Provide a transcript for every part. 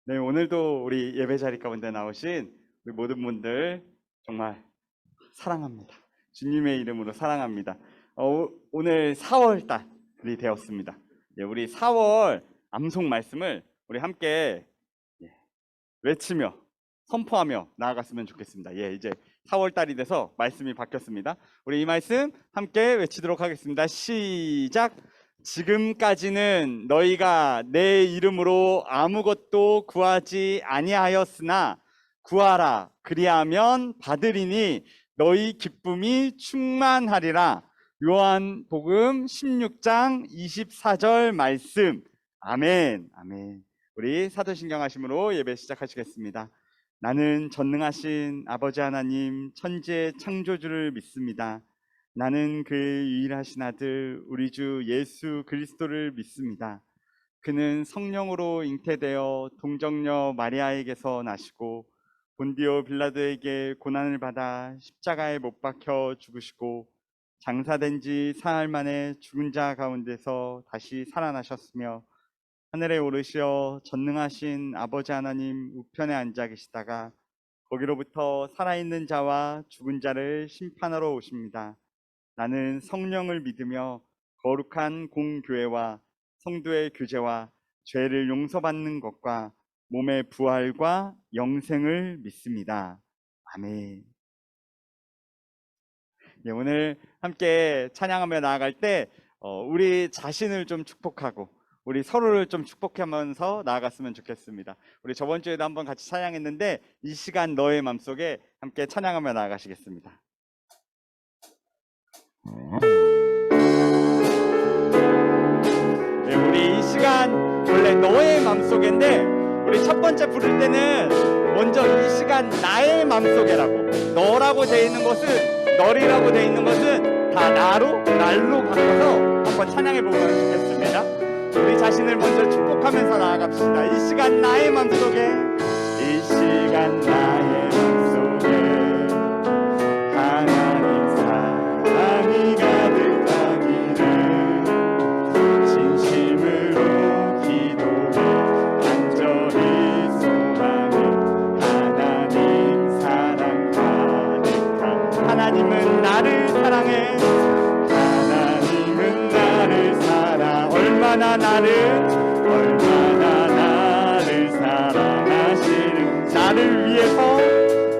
네, 오늘도 우리 예배 자리 가운데 나오신 우리 모든 분들 정말 사랑합니다. 주님의 이름으로 사랑합니다. 오늘 4월 달이 되었습니다. 예, 우리 4월 암송 말씀을 우리 함께 외치며 선포하며 나아갔으면 좋겠습니다. 예, 이제 4월 달이 돼서 말씀이 바뀌었습니다. 우리 이 말씀 함께 외치도록 하겠습니다. 시작! 지금까지는 너희가 내 이름으로 아무것도 구하지 아니하였으나 구하라 그리하면 받으리니 너희 기쁨이 충만하리라. 요한복음 16장 24절 말씀. 아멘. 아멘. 우리 사도신경 하심으로 예배 시작하시겠습니다. 나는 전능하신 아버지 하나님 천지의 창조주를 믿습니다. 나는 그의 유일하신 아들 우리 주 예수 그리스도를 믿습니다. 그는 성령으로 잉태되어 동정녀 마리아에게서 나시고 본디오 빌라도에게 고난을 받아 십자가에 못 박혀 죽으시고 장사된 지 사흘 만에 죽은 자 가운데서 다시 살아나셨으며 하늘에 오르시어 전능하신 아버지 하나님 우편에 앉아 계시다가 거기로부터 살아있는 자와 죽은 자를 심판하러 오십니다. 나는 성령을 믿으며 거룩한 공교회와 성도의 교제와 죄를 용서받는 것과 몸의 부활과 영생을 믿습니다. 아멘. 예, 오늘 함께 찬양하며 나아갈 때 우리 자신을 좀 축복하고 우리 서로를 좀 축복하면서 나아갔으면 좋겠습니다. 우리 저번 주에도 한번 같이 찬양했는데 이 시간 너의 맘속에 함께 찬양하며 나아가시겠습니다. 네, 우리 이 시간 원래 너의 맘속인데 우리 첫 번째 부를 때는 먼저 이 시간 나의 맘속에라고, 너라고 되어 있는 것은, 너리라고 되어 있는 것은 다 날로 바꿔서 한번 찬양해 보면 좋겠습니다. 우리 자신을 먼저 축복하면서 나아갑시다. 이 시간 나의 맘속에, 이 시간 나의 맘속에 하나님 사랑이 가득하기를 진심으로 기도해 간절히 소망해 하나님 사랑 가득한 하나님은 나를 사랑해 하나님은 나를 사랑 얼마나 나를 사랑하시는 나를 위해서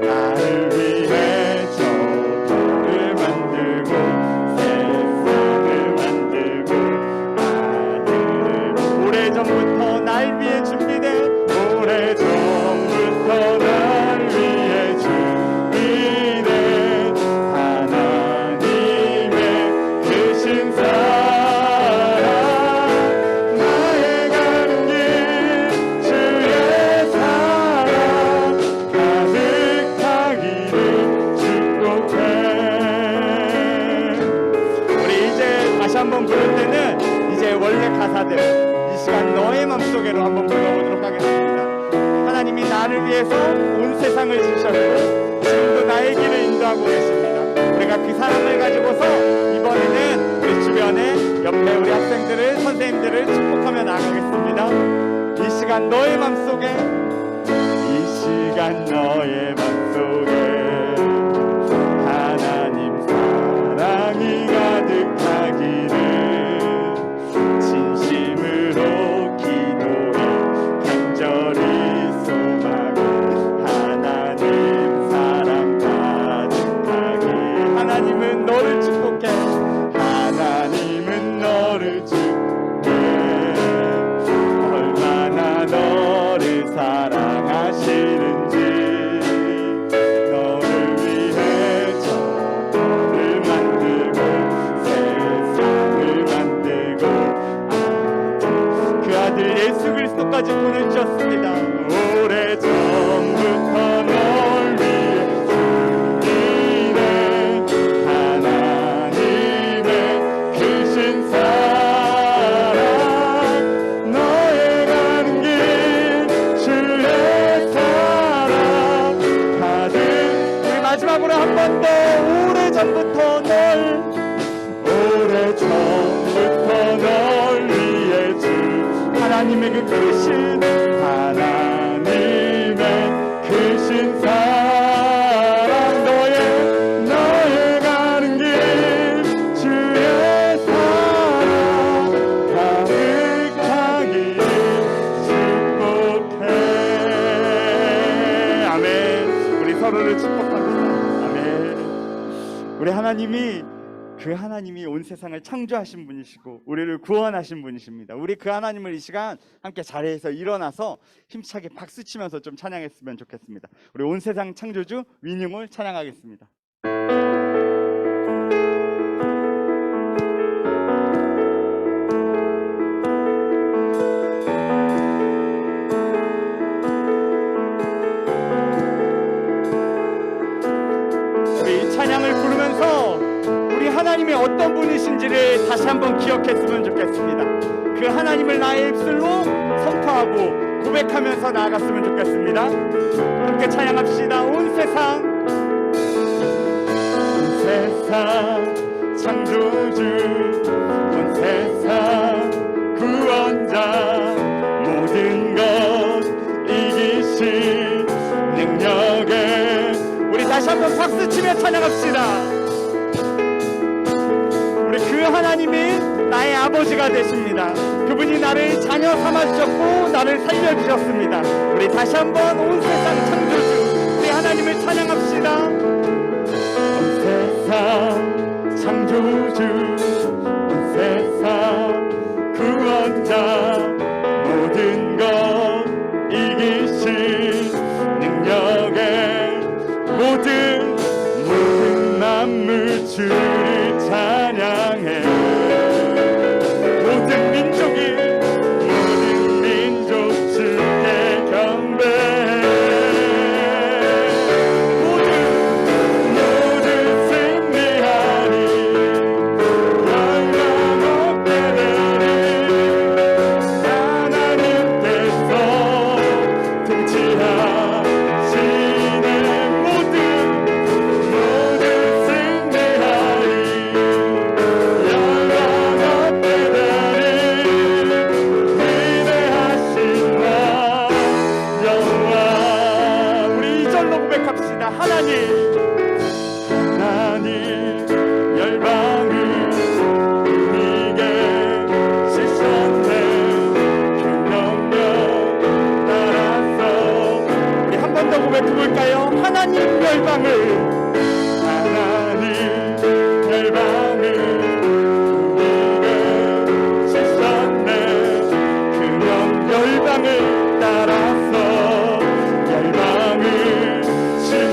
나를 위해 저를 만들고 세상을 만들고 아들을 오래전부터 날 위해 준비된 오래전부터 날 위해 준비된 하나님의 크신 사랑 나의 가는 길 주의 사랑 가득하기를 축복해. 우리 이제 다시 한번 부를 때는 이제 원래 가사대로 이 시간 너의 맘속에로 한번 불러보도록 하겠습니다. 하나님이 나를 위해서 온 세상을 지으셨고 지금도 나의 길을 인도하고 계십니다. 우리가 그 사랑을 가지고서 이번에는 우리 주변에 옆에 우리 학생들을 선생님들을 축복하며 나가겠습니다. 이 시간 너의 맘속에, 이 시간 너의 맘속에 하나님 사랑이 가득하기를 진심으로 기도해 간절히 소망해 하나님 사랑 가득하게 하나님은 너를 축복해 하나님은 너를 축복해 얼마나 너를 사랑하시는지 너를 위해 저를 만들고 세상을 만들고 그 아들 예수 그리스도까지 보내주셨습니다. 오래전부터 널 위해 준비된 하나님의 크신 사랑 너의 가는 길 주의 사랑 가득. 우리 마지막으로 한 번 더 오래전부터 널 위해 주 하나님의 그 크신 하나님 사랑 너의 가는 길 주의 사랑 가득하길 축복해. 아멘. 우리 서로를 축복합니다. 아멘. 우리 하나님이 그 하나님이 온 세상을 창조하신 분이시고 우리를 구원하신 분이십니다. 우리 그 하나님을 이 시간 함께 자리에서 일어나서 힘차게 박수치면서 좀 찬양했으면 좋겠습니다. 우리 온 세상 창조주 윈용을 찬양하겠습니다. 우리 찬양을 부르면서 우리 하나님이 어떤 분이신지를 다시 한번 기억했으면 좋겠습니다. 그 하나님을 나의 입술로 선포하고 고백하면서 나아갔으면 좋겠습니다. 함께 찬양합시다. 온 세상 창조주, 온 세상 구원자, 모든 것 이기신 능력에 우리 다시 한번 박수치며 찬양합시다. 그 하나님이 나의 아버지가 되십니다. 그분이 나를 자녀 삼아주셨고 나를 살려주셨습니다. 우리 다시 한번 온 세상 창조주 우리 하나님을 찬양합시다. 온 세상 창조주, 온 세상 구원자, 모든 것 이기신 능력에 모든 만물 주를 찬양해. 모든 민족 주께 경배해. 모든 승리하리. 영광 얻게 되리. 하나님께서 통치하시네. 모든 승리하리. 영광 얻게 되리. 위대하신 나 여호와. 우리 이절로 고백합시다. 하나님 열방을 우리에게 씻었네. 그 명령 따라서 우리 한 번 더 고백해볼까요? 하나님 열방을 우리에게 씻었네. 그 열방을 따라서 열방을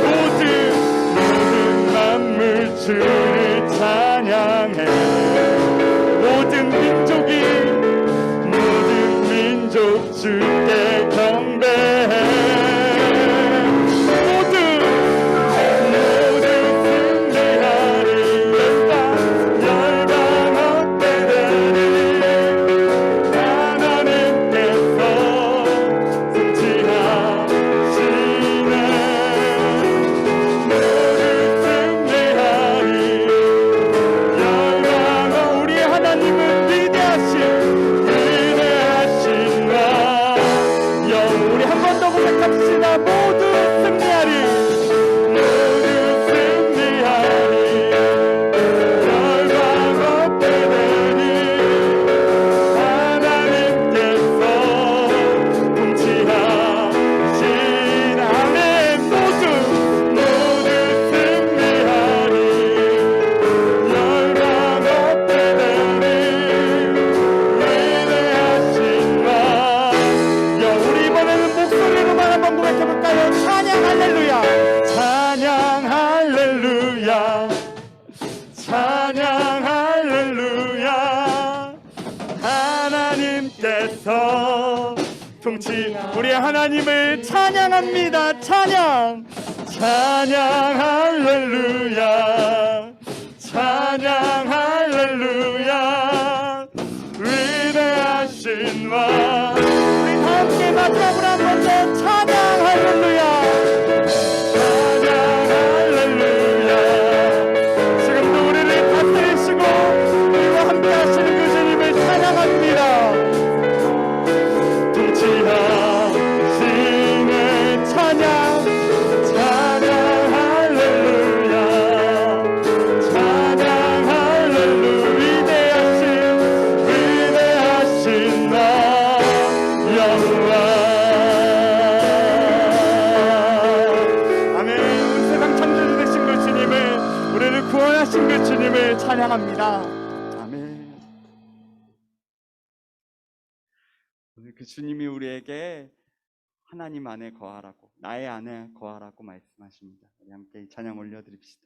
모든 만물 주를 찬양해. 모든 민족 주께 경배해. 모든 승리하리. 열방 얻게 되리. 하나님께서 통치하시네. 우리 하나님은 위대하신 나 우리 한 번 더 고백합시다. 모두 승리하리. 열방 얻게 되리. 하나님께서 통치하신 아멘. 모두 승리하리. 열방 얻게 되리. 위대하신 나 우리 이번에는 목소리로만 한번 고백해볼까요? 찬양 할렐루야. 찬양 할렐루야. 찬양 할렐루야. 하나님께서 우리 하나님을 찬양합니다. 찬양 할렐루야. 찬양 할렐루야. 위대하신 와. 우리 다 함께 마지막으로 한 번 더 찬양 할렐루야. 찬양 할렐루야. 지금도 우리를 다스리시고 우리와 함께 하시는 그 주님을 찬양합니다. 통치하시는 찬양 찬양합니다. 아멘. 오늘 그 주님이 우리에게 하나님 안에 거하라고, 나의 안에 거하라고 말씀하십니다. 우리 함께 이 찬양 올려드립시다.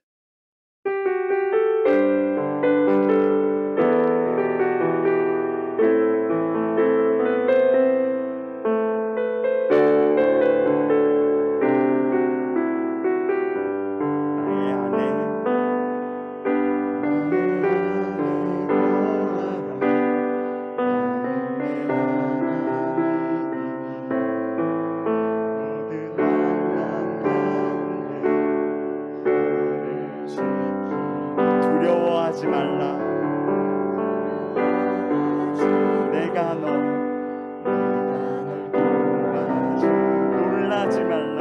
두려워하지 말라. 내가 널 도와줘. 놀라지 말라.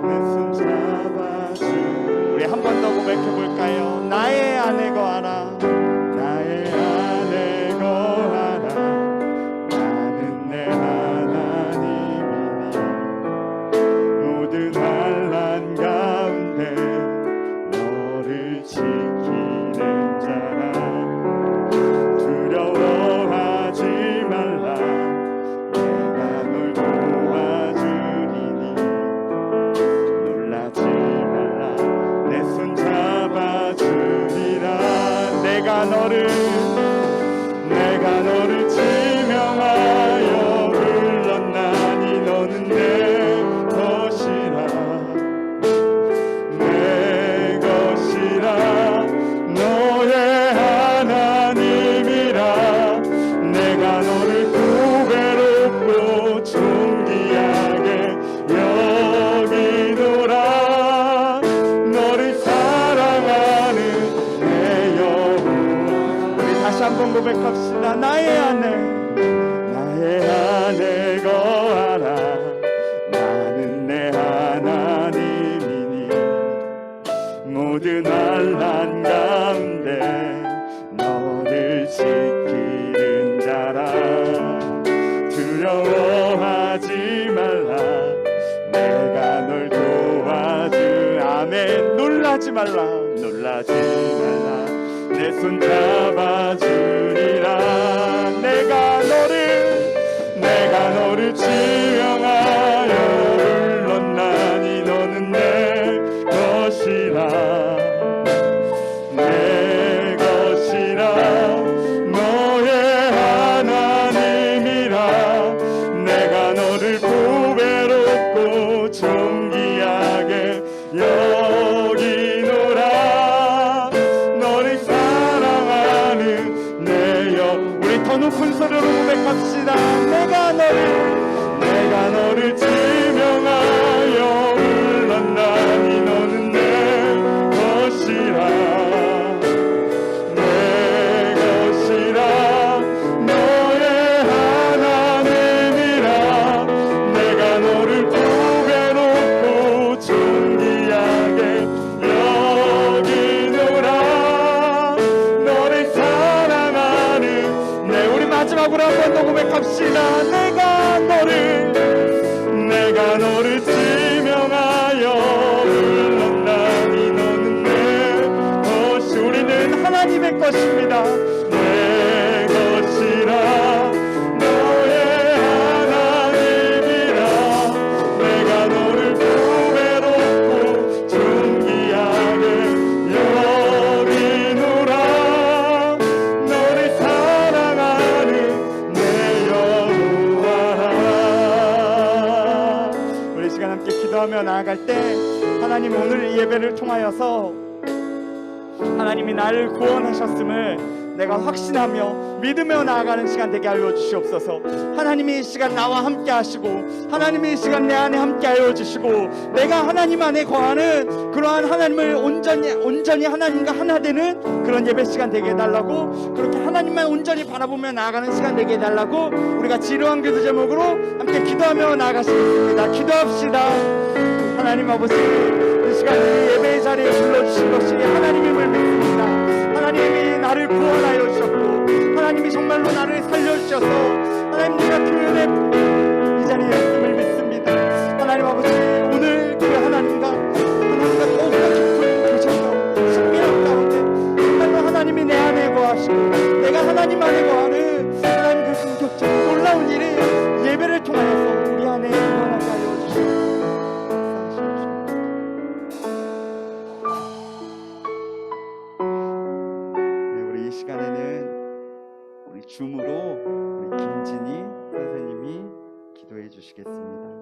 내 손 잡아줘. 우리 한 번 더 고백해 볼까요? 나의 안에 거하라. 나의 안에 거하라. 나는 내 하나님이니 모든 환난 가운데 너를 지키는 자라. 두려워하지 말라. 내가 널 도와주리니 놀라지 말라. 내 손 잡아주리라. 내가 너를 지명하여 불렀나니 너는 내 것이라. 내 것이라. 너의 하나님이라. 내가 너를 구배롭고 존귀하게 여기노라. 너를 사랑하는 내 영혼. 우리 다시 한번 고백합시다. 나의 안에 거하라. 나는 내 하나님이니 모든 환난 가운데 너를 지키는 자라. 두려워하지 말라. 내가 널 도와주. 아멘. 놀라지 말라. 내 손 잡아주리라. 내가 너를 지명하여 불렀나니 너는 내 것이라. 내 것이라. 너의 하나님이라. 내가 너를 구배롭고 존귀하게 여기노라. 너를 사랑하는 내 영. 우리 더 높은 소리로 고백합시다. 내가 너를 지명하여 불렀나니 너는 내 것이라. 내 것이라. 너의 하나님이라. 내가 너를 구배롭고 존귀하게 여기노라. 너를 사랑하는 내. 우리 마지막으로 한 번 더 고백합시다. 내가 너를 지명하여 불렀나니 너는 내 것이. 우리는 하나님의 것입니다. 내 것이라. 너의 하나님이라. 내가 너를 구배롭고 존귀하게 여기노라. 너를 사랑하는 내 여호와. 우리 시간 함께 기도하며 나아갈 때 하나님 오늘 이 예배를 통하여서 하나님이 나를 구원하셨음을 내가 확신하며 믿으며 나아가는 시간 되게 하여 주시옵소서. 하나님이 이 시간 나와 함께 하시고 하나님이 이 시간 내 안에 함께 하여 주시고 내가 하나님 안에 거하는 그러한 하나님을 온전히 하나님과 하나 되는 그런 예배 시간 되게 해달라고, 그렇게 하나님만 온전히 바라보며 나아가는 시간 되게 해달라고 우리 같이 이러한 기도 제목으로 함께 기도하며 나아가시겠습니다. 기도합시다. 하나님 아버지, 이 시간 이 예배의 자리에 불러주신 것이 하나님임을 믿습니다. 하나님이 나를 구원하여 주셨고 하나님이 정말로 나를 살려주셔서 하나님 네가 교회에 이 자리에 있음을 믿습니다. 하나님 아버지, 오늘 그 하나님과 더욱더 깊은 교제가 마지막으로 우리 김진희 선생님이 기도해 주시겠습니다.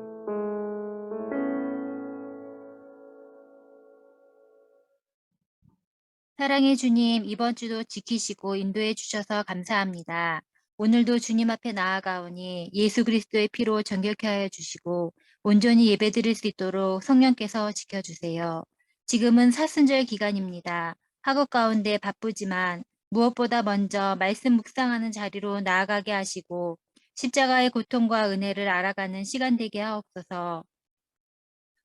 사랑의 주님, 이번 주도 지키시고 인도해 주셔서 감사합니다. 오늘도 주님 앞에 나아가오니 예수 그리스도의 피로 정결케 하여 주시고 온전히 예배드릴 수 있도록 성령께서 지켜주세요. 지금은 사순절 기간입니다. 학업 가운데 바쁘지만 무엇보다 먼저 말씀 묵상하는 자리로 나아가게 하시고 십자가의 고통과 은혜를 알아가는 시간 되게 하옵소서.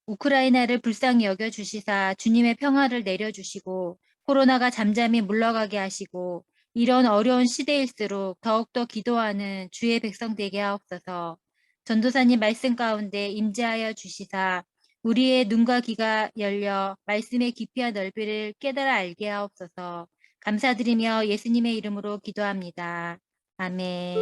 우크라이나를 불쌍히 여겨 주시사 주님의 평화를 내려주시고 코로나가 잠잠히 물러가게 하시고 이런 어려운 시대일수록 더욱더 기도하는 주의 백성 되게 하옵소서. 전도사님 말씀 가운데 임재하여 주시사 우리의 눈과 귀가 열려 말씀의 깊이와 넓이를 깨달아 알게 하옵소서. 감사드리며 예수님의 이름으로 기도합니다. 아멘.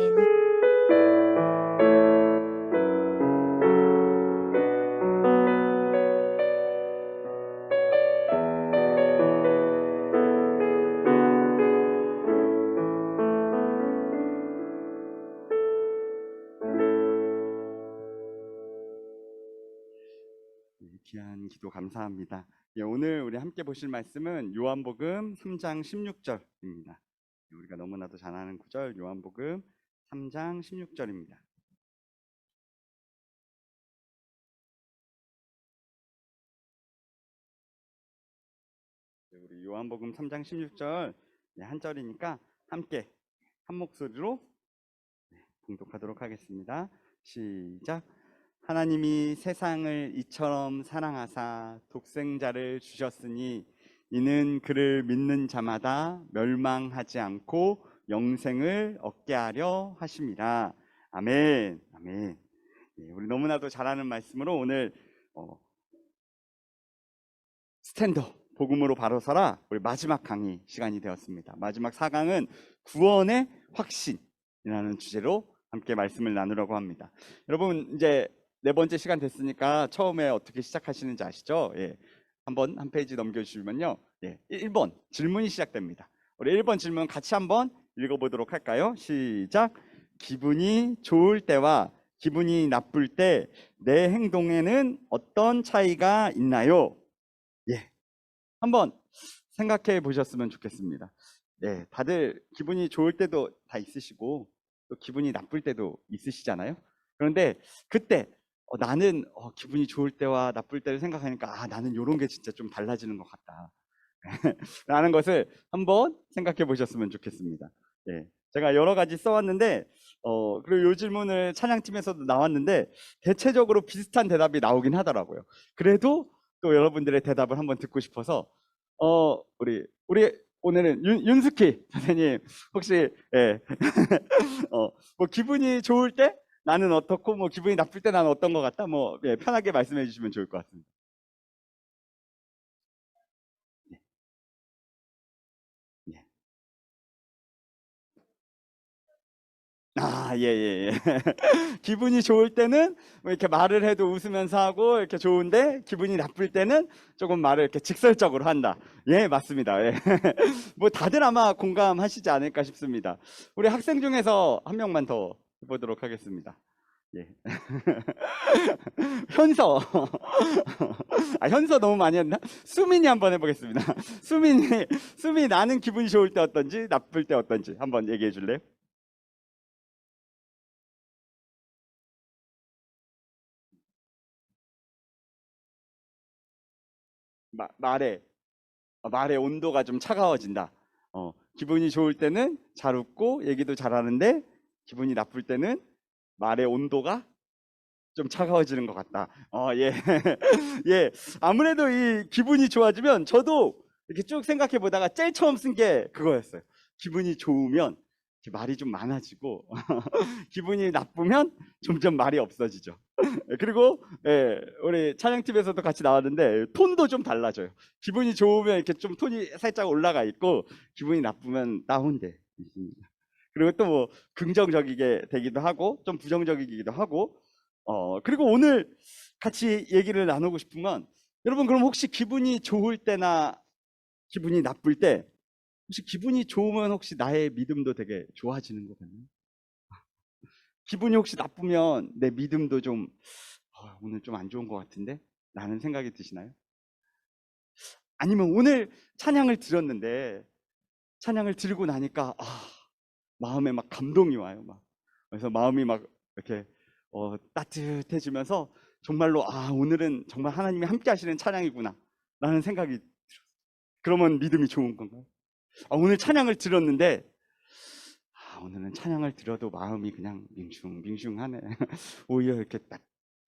귀한 기도 감사합니다. 오늘 우리 함께 보실 말씀은 요한복음 3장 16절입니다. 우리가 너무나도 잘 아는 구절 요한복음 3장 16절입니다. 우리 요한복음 3장 16절 한 절이니까 함께 한 목소리로 봉독하도록 하겠습니다. 시작. 하나님이 세상을 이처럼 사랑하사 독생자를 주셨으니 이는 그를 믿는 자마다 멸망하지 않고 영생을 얻게 하려 하심이라. 아멘. 아멘. 우리 너무나도 잘 아는 말씀으로 오늘 스탠더 복음으로 바로 서라 우리 마지막 강의 시간이 되었습니다. 마지막 4강은 구원의 확신이라는 주제로 함께 말씀을 나누려고 합니다. 여러분 이제 네 번째 시간 됐으니까 처음에 어떻게 시작하시는지 아시죠? 한번 한 페이지 넘겨주시면요. 1번 질문이 시작됩니다. 우리 1번 질문 같이 한번 읽어보도록 할까요? 시작. 기분이 좋을 때와 기분이 나쁠 때 내 행동에는 어떤 차이가 있나요? 한번 생각해 보셨으면 좋겠습니다. 다들 기분이 좋을 때도 다 있으시고 또 기분이 나쁠 때도 있으시잖아요. 그런데 그때 나는 기분이 좋을 때와 나쁠 때를 생각하니까 나는 이런 게 진짜 좀 달라지는 것 같다 라는 것을 한번 생각해 보셨으면 좋겠습니다. 제가 여러 가지 써왔는데 그리고 이 질문을 찬양팀에서도 나왔는데 대체적으로 비슷한 대답이 나오긴 하더라고요. 그래도 또 여러분들의 대답을 한번 듣고 싶어서 우리 오늘은 윤숙희 선생님 혹시 뭐 기분이 좋을 때 나는 어떻고 뭐 기분이 나쁠 때 나는 어떤 것 같다 뭐 편하게 말씀해 주시면 좋을 것 같습니다. 예. 기분이 좋을 때는 뭐 이렇게 말을 해도 웃으면서 하고 이렇게 좋은데 기분이 나쁠 때는 조금 말을 이렇게 직설적으로 한다. 맞습니다. 뭐 다들 아마 공감하시지 않을까 싶습니다. 우리 학생 중에서 한 명만 더 해보도록 하겠습니다. 현서. 현서 너무 많이 했나? 수민이 한번 해보겠습니다. 수민이 나는 기분이 좋을 때 어떤지 나쁠 때 어떤지 한번 얘기해 줄래요? 말의 온도가 좀 차가워진다. 기분이 좋을 때는 잘 웃고 얘기도 잘하는데 기분이 나쁠 때는 말의 온도가 좀 차가워지는 것 같다. 예. 아무래도 이 기분이 좋아지면 저도 이렇게 쭉 생각해 보다가 제일 처음 쓴 게 그거였어요. 기분이 좋으면 말이 좀 많아지고 기분이 나쁘면 점점 말이 없어지죠. 그리고 우리 찬양팀에서도 같이 나왔는데 톤도 좀 달라져요. 기분이 좋으면 이렇게 좀 톤이 살짝 올라가 있고 기분이 나쁘면 다운돼 있습니다. 그리고 또 뭐 긍정적이게 되기도 하고 좀 부정적이기도 하고 그리고 오늘 같이 얘기를 나누고 싶은 건 여러분 그럼 혹시 기분이 좋을 때나 기분이 나쁠 때 혹시 기분이 좋으면 혹시 나의 믿음도 되게 좋아지는 것 같나요? 기분이 혹시 나쁘면 내 믿음도 좀 오늘 좀 안 좋은 것 같은데? 라는 생각이 드시나요? 아니면 오늘 찬양을 들었는데 찬양을 들고 나니까 마음에 막 감동이 와요. 막. 그래서 마음이 막 이렇게 따뜻해지면서 정말로 오늘은 정말 하나님이 함께 하시는 찬양이구나 라는 생각이 들어요. 그러면 믿음이 좋은 건가요? 오늘 찬양을 들었는데 오늘은 찬양을 들어도 마음이 그냥 밍숭밍숭하네. 오히려 이렇게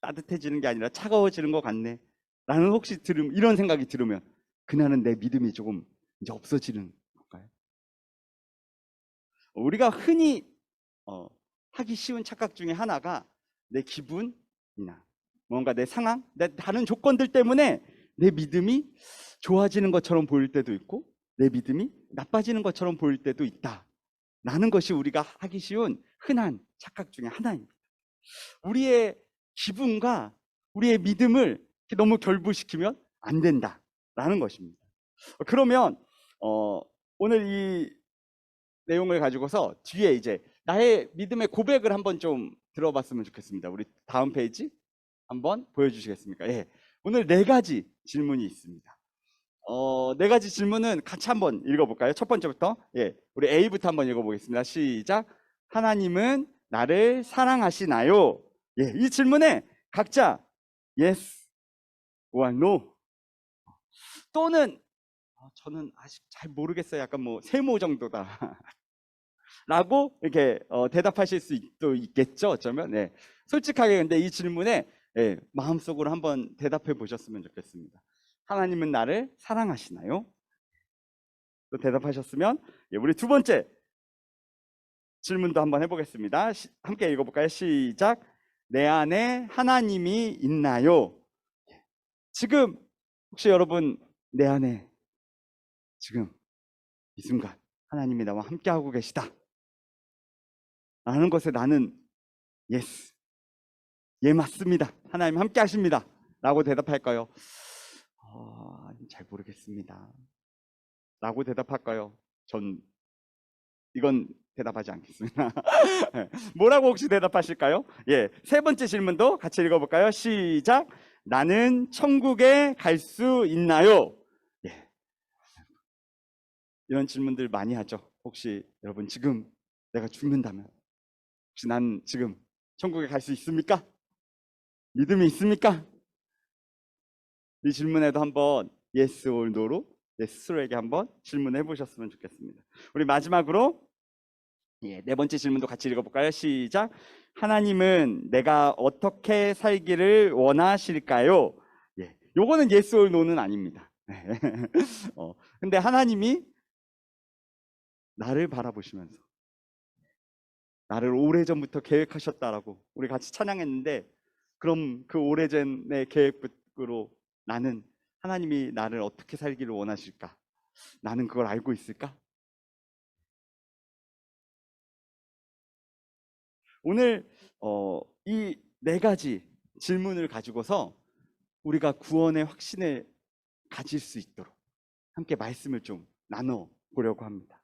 따뜻해지는 게 아니라 차가워지는 것 같네 라는 혹시 이런 생각이 들으면 그날은 내 믿음이 조금 이제 없어지는 건가요? 우리가 흔히 하기 쉬운 착각 중에 하나가 내 기분이나 뭔가 내 상황, 내 다른 조건들 때문에 내 믿음이 좋아지는 것처럼 보일 때도 있고 내 믿음이 나빠지는 것처럼 보일 때도 있다 라는 것이 우리가 하기 쉬운 흔한 착각 중에 하나입니다. 우리의 기분과 우리의 믿음을 너무 결부시키면 안 된다라는 것입니다. 그러면 오늘 이 내용을 가지고서 뒤에 이제 나의 믿음의 고백을 한번 좀 들어봤으면 좋겠습니다. 우리 다음 페이지 한번 보여주시겠습니까? 예. 오늘 4가지 질문이 있습니다. 4가지 질문은 같이 한번 읽어볼까요? 첫 번째부터. 예. 우리 A부터 한번 읽어보겠습니다. 시작. 하나님은 나를 사랑하시나요? 예. 이 질문에 각자 yes or no 또는 저는 아직 잘 모르겠어요. 약간 뭐 세모 정도다. 라고 이렇게 대답하실 수도 있겠죠. 어쩌면. 네. 솔직하게 근데 이 질문에 마음속으로 한번 대답해 보셨으면 좋겠습니다. 하나님은 나를 사랑하시나요? 또 대답하셨으면 우리 두 번째 질문도 한번 해보겠습니다. 함께 읽어볼까요? 시작. 내 안에 하나님이 있나요? 지금 혹시 여러분 내 안에 지금 이 순간 하나님이 나와 함께하고 계시다 라는 것에 나는 예스, 예 맞습니다, 하나님 함께 하십니다 라고 대답할까요? 잘 모르겠습니다 라고 대답할까요? 전 이건 대답하지 않겠습니다. 뭐라고 혹시 대답하실까요? 예, 세 번째 질문도 같이 읽어볼까요? 시작. 나는 천국에 갈 수 있나요? 예. 이런 질문들 많이 하죠. 혹시 여러분 지금 내가 죽는다면 혹시 난 지금 천국에 갈 수 있습니까? 믿음이 있습니까? 이 질문에도 한번 yes or no로 내 스스로에게 한번 질문해 보셨으면 좋겠습니다. 우리 마지막으로 4번째 질문도 같이 읽어볼까요? 시작. 하나님은 내가 어떻게 살기를 원하실까요? 예, 요거는 yes or no는 아닙니다. 근데 하나님이 나를 바라보시면서 나를 오래전부터 계획하셨다라고 우리 같이 찬양했는데, 그럼 그 오래전의 계획으로 나는 하나님이 나를 어떻게 살기를 원하실까? 나는 그걸 알고 있을까? 오늘 이 4가지 질문을 가지고서 우리가 구원의 확신을 가질 수 있도록 함께 말씀을 좀 나눠 보려고 합니다.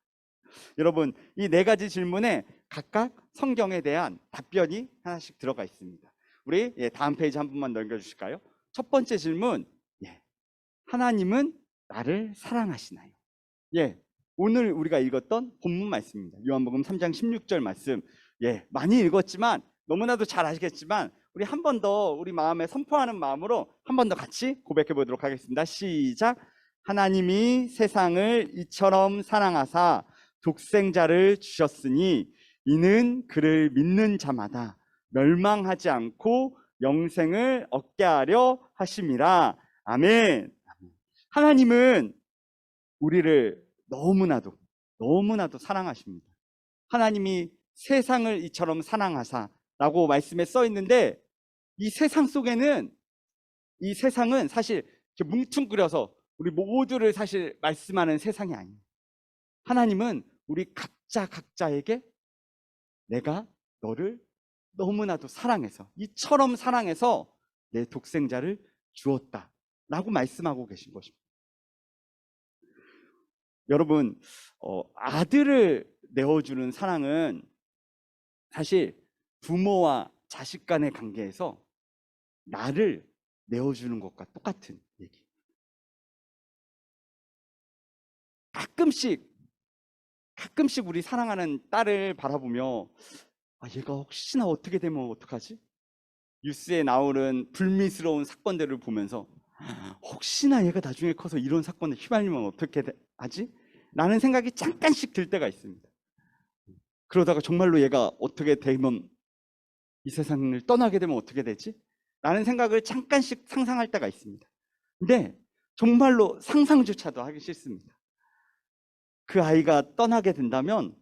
여러분, 이 4가지 질문에 각각 성경에 대한 답변이 하나씩 들어가 있습니다. 우리 다음 페이지 한 번만 넘겨주실까요? 첫 번째 질문, 하나님은 나를 사랑하시나요? 오늘 우리가 읽었던 본문 말씀입니다. 요한복음 3장 16절 말씀. 많이 읽었지만 너무나도 잘 아시겠지만 우리 한 번 더 우리 마음에 선포하는 마음으로 한 번 더 같이 고백해 보도록 하겠습니다. 시작. 하나님이 세상을 이처럼 사랑하사 독생자를 주셨으니 이는 그를 믿는 자마다 멸망하지 않고 영생을 얻게 하려 하심이라. 아멘. 하나님은 우리를 너무나도 사랑하십니다. 하나님이 세상을 이처럼 사랑하사 라고 말씀에 써 있는데, 이 세상 속에는, 이 세상은 사실 이렇게 뭉뚱그려서 우리 모두를 사실 말씀하는 세상이 아닙니다. 하나님은 우리 각자에게 내가 너를 너무나도 사랑해서, 이처럼 사랑해서 내 독생자를 주었다 라고 말씀하고 계신 것입니다. 여러분, 아들을 내어주는 사랑은 사실 부모와 자식 간의 관계에서 나를 내어주는 것과 똑같은 얘기. 가끔씩 우리 사랑하는 딸을 바라보며 얘가 혹시나 어떻게 되면 어떡하지? 뉴스에 나오는 불미스러운 사건들을 보면서 혹시나 얘가 나중에 커서 이런 사건에 휘말리면 어떻게 하지? 라는 생각이 잠깐씩 들 때가 있습니다. 그러다가 정말로 얘가 어떻게 되면, 이 세상을 떠나게 되면 어떻게 되지? 라는 생각을 잠깐씩 상상할 때가 있습니다. 근데 정말로 상상조차도 하기 싫습니다. 그 아이가 떠나게 된다면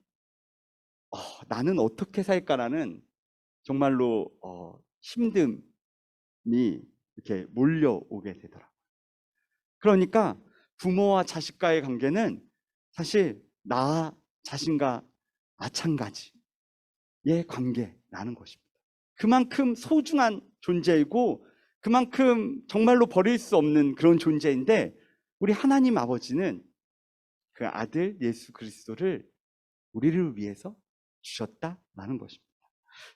나는 어떻게 살까라는 정말로 힘듦이 이렇게 몰려오게 되더라고요. 그러니까 부모와 자식과의 관계는 사실 나 자신과 마찬가지의 관계라는 것입니다. 그만큼 소중한 존재이고 그만큼 정말로 버릴 수 없는 그런 존재인데, 우리 하나님 아버지는 그 아들 예수 그리스도를 우리를 위해서 주셨다라는 것입니다.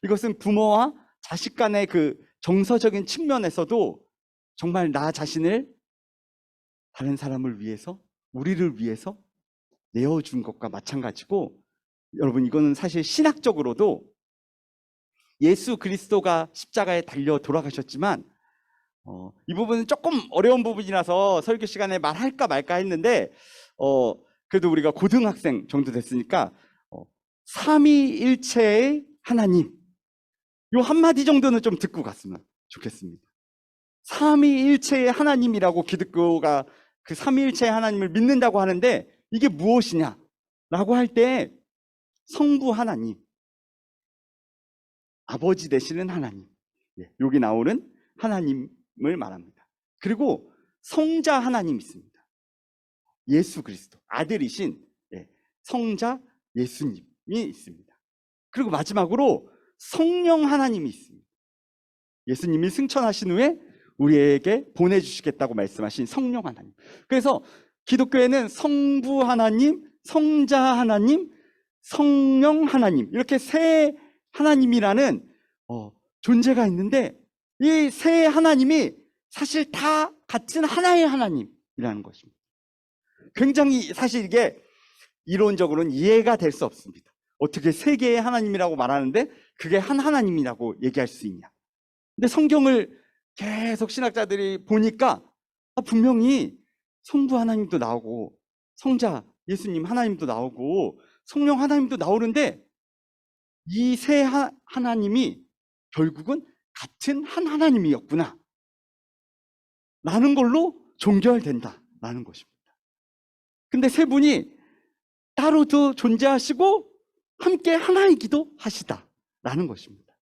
이것은 부모와 자식 간의 그 정서적인 측면에서도 정말 나 자신을 다른 사람을 위해서, 우리를 위해서 내어준 것과 마찬가지고, 여러분 이거는 사실 신학적으로도 예수 그리스도가 십자가에 달려 돌아가셨지만 이 부분은 조금 어려운 부분이라서 설교 시간에 말할까 말까 했는데 그래도 우리가 고등학생 정도 됐으니까 삼위일체의 하나님, 요 한마디 정도는 좀 듣고 갔으면 좋겠습니다. 삼위일체의 하나님이라고 기독교가 그 삼위일체의 하나님을 믿는다고 하는데, 이게 무엇이냐 라고 할 때 성부 하나님, 아버지 되시는 하나님, 여기 나오는 하나님을 말합니다. 그리고 성자 하나님 있습니다. 예수 그리스도, 아들이신 성자 예수님이 있습니다. 그리고 마지막으로 성령 하나님이 있습니다. 예수님이 승천하신 후에 우리에게 보내주시겠다고 말씀하신 성령 하나님. 그래서 기독교에는 성부 하나님, 성자 하나님, 성령 하나님, 이렇게 세 하나님이라는 존재가 있는데, 이 세 하나님이 사실 다 같은 하나의 하나님이라는 것입니다. 굉장히 사실 이게 이론적으로는 이해가 될 수 없습니다. 어떻게 세 개의 하나님이라고 말하는데 그게 한 하나님이라고 얘기할 수 있냐. 근데 성경을 계속 신학자들이 보니까 분명히 성부 하나님도 나오고 성자 예수님 하나님도 나오고 성령 하나님도 나오는데, 이 세 하나님이 결국은 같은 한 하나님이었구나 라는 걸로 종결된다라는 것입니다. 근데 세 분이 따로도 존재하시고 함께 하나이기도 하시다라는 것입니다.